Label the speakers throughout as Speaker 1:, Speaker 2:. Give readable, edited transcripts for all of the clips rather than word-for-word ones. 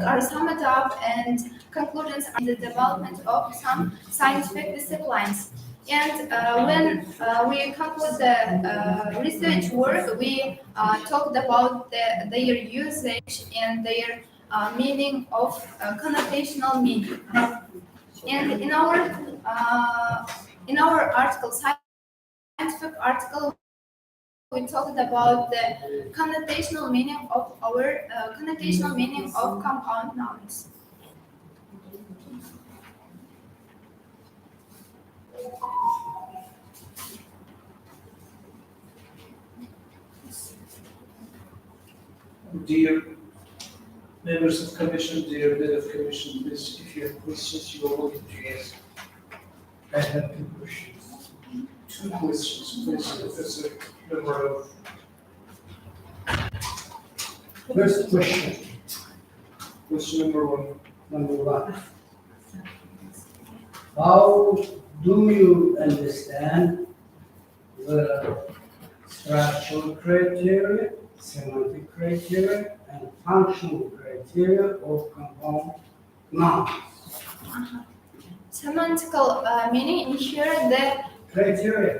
Speaker 1: are summed up and conclusions are the development of some scientific disciplines. And when we conclude the research work, we talked about their usage and their meaning of connotational meaning. And in our article, scientific article, we talked about the connotational meaning of compound nouns.
Speaker 2: Dear members of commission, dear head of commission, please, if you have questions, you are welcome to ask. I have two questions. Two questions, please, Professor Memorov.
Speaker 3: First question,
Speaker 2: Question number one.
Speaker 3: number one. How do you understand the structural criteria, semantic criteria, and functional criteria of compound nouns?
Speaker 1: Semantical meaning in here the
Speaker 3: Criteria.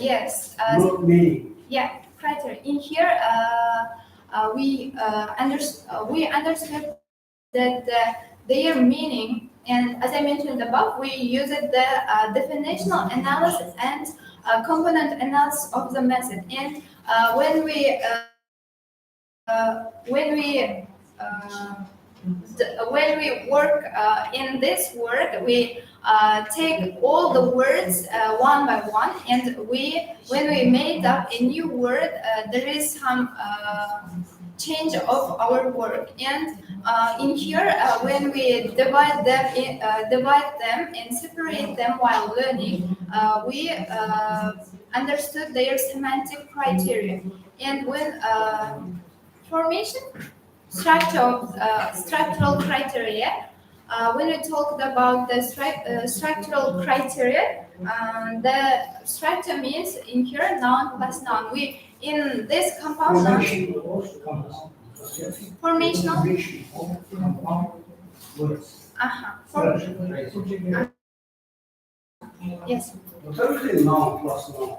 Speaker 1: yes.
Speaker 3: Not meaning.
Speaker 1: Yeah, criteria. In here, we understood that their meaning, and as I mentioned above, we used the definitional analysis and component analysis of the method. And when we work in this work, we take all the words one by one, and when we made up a new word, there is some change of our work. And in here, when we divide them and separate them while learning, we understood their semantic criteria. And when formation structural criteria. When we talked about the structural criteria, the structure means in here noun plus noun. We in this compound noun formational. Yes.
Speaker 3: What are the noun plus noun?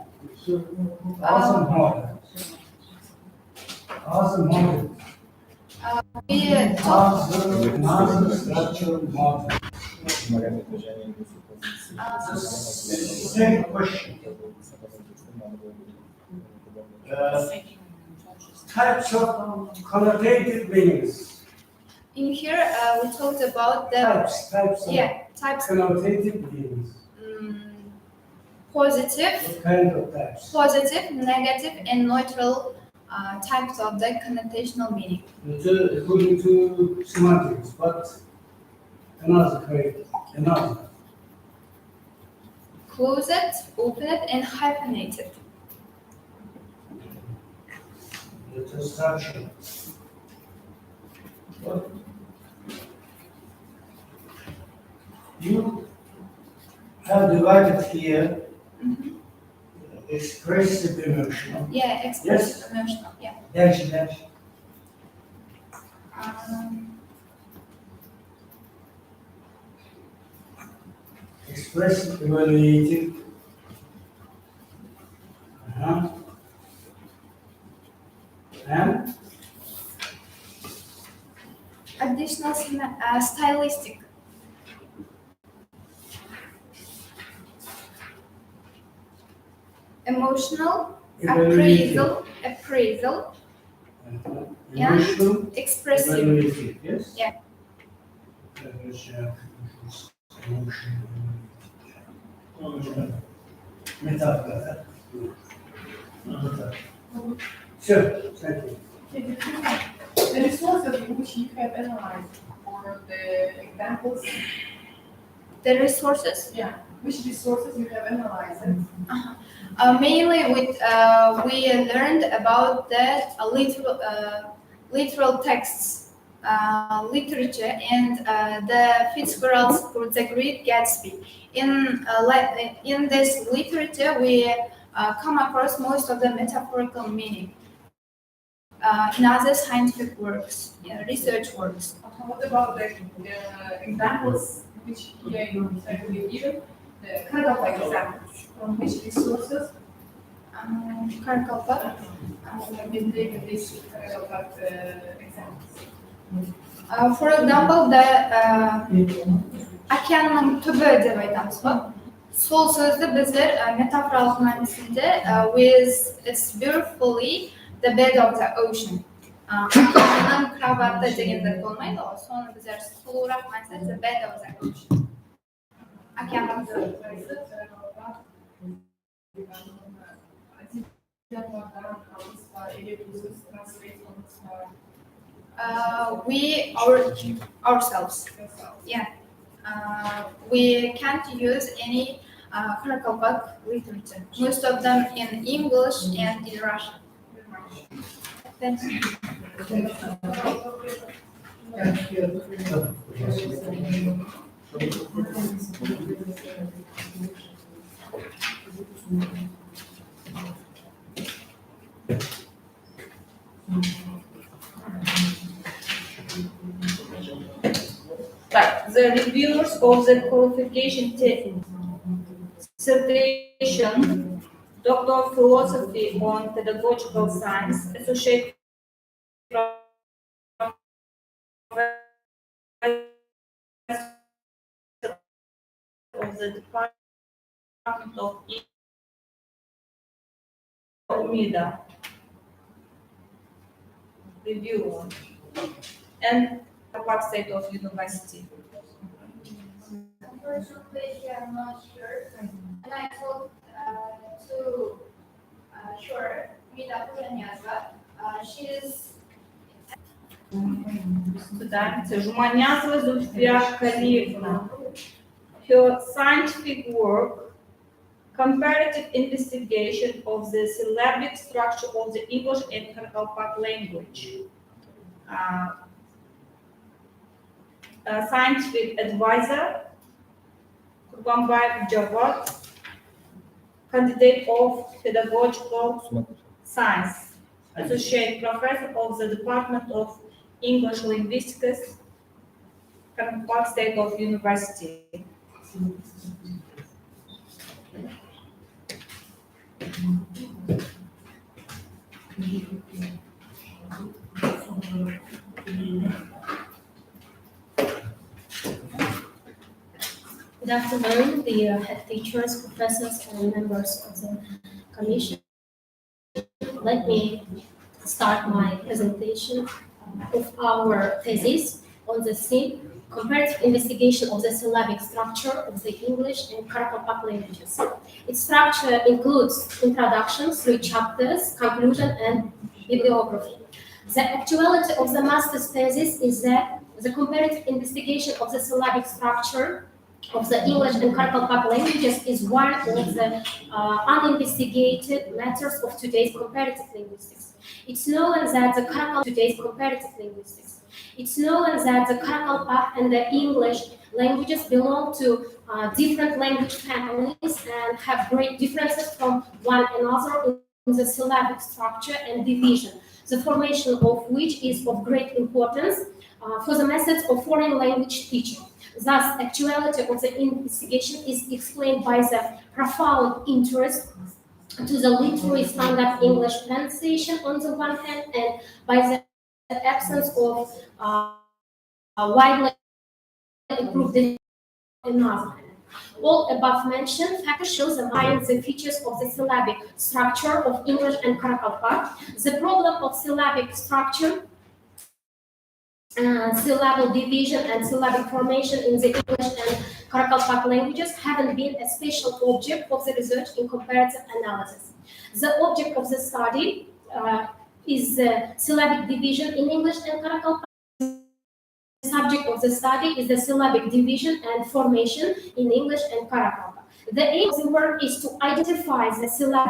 Speaker 3: Awesome model. Awesome model.
Speaker 1: We talked.
Speaker 3: Awesome structural model. Same question. Types of connotative meanings.
Speaker 1: In here, we talked about the
Speaker 3: Types of
Speaker 1: types.
Speaker 3: connotative meanings.
Speaker 1: Positive.
Speaker 3: What kind of types?
Speaker 1: Positive, negative, and neutral types of the connotational meaning.
Speaker 3: According to semantics, but another.
Speaker 1: Closed, opened, and hyphenated.
Speaker 3: The structure. You have divided here expressive emotional.
Speaker 1: Yeah, expressive, emotional. Yeah.
Speaker 3: Dash. Expressive, evaluative. And
Speaker 1: Additional stylistic. Emotional, appraisal,
Speaker 3: emotional,
Speaker 1: and expressive.
Speaker 3: evaluative, yes?
Speaker 1: Yeah.
Speaker 3: Metaphor. Sure, thank you.
Speaker 4: The resources which you have analyzed for the examples,
Speaker 1: The resources.
Speaker 4: yeah, which resources you have analyzed?
Speaker 1: Mainly, we learned about the literal texts, literature, and the Fitzgerald's The Great Gatsby. In this literature, we come across most of the metaphorical meaning. in other scientific works, research works.
Speaker 4: What about the examples which here you give? The kind of like examples from which resources
Speaker 1: Karkalpa.
Speaker 4: have been taken these kind of like examples?
Speaker 1: For example, океанның түбі деп айтамыз ғой. Сол сөзді біздер метафоралық мәнісінде with it's beautifully the bed of the ocean. Океанның кроваты дегенде болмайды ғой. Соны біздер сұлуырақ мәнісінде the bed of the ocean. Океанның түбі. We ourselves. Yeah. We can't use any Karakalpak literature. Most of them in English and in Russian. Thanks.
Speaker 5: But the reviewers of the qualification dissertation, Doctor of Philosophy on Pedagogical Science, Associate of the Department of Media Review and Park State of University.
Speaker 1: Unfortunately, I'm not sure, and I told to sure Mida Kujanyazva. She's
Speaker 5: Жуманязова Зульфия Калиевна. Her scientific work, Comparative Investigation of the Syllabic Structure of the English and Karakalpak Language. Scientific advisor, Kurbanbayev Javad, candidate of Pedagogical Science, Associate Professor of the Department of English Linguistics, Park State of University.
Speaker 6: Good afternoon, dear head teachers, professors, and members of the commission. Let me start my presentation of our thesis on the theme Comparative Investigation of the Syllabic Structure of the English and Karakalpak Languages. Its structure includes introduction, 3 chapters, conclusion, and bibliography. The actuality of the master's thesis is that the comparative investigation of the syllabic structure of the English and Karakalpak languages is one of the uninvestigated matters of today's comparative linguistics. It's known that the Karakalpak and the English languages belong to different language families and have great differences from one another in the syllabic structure and division, the formation of which is of great importance for the methods of foreign language teaching. Thus, actuality of the investigation is explained by the profound interest to the literary standard English pronunciation on the one hand, and by the absence of widely improved on the other hand. All above mentioned factors show the features of the syllabic structure of English and Karakalpak. The problem of syllabic structure, syllable division and syllabic formation in the English and Karakalpak languages haven't been a special object of the research in comparative analysis. The object of the study is syllabic division in English and Karakalpak. The subject of the study is the syllabic division and formation in English and Karakalpak. The aim of the work is to identify the syllabic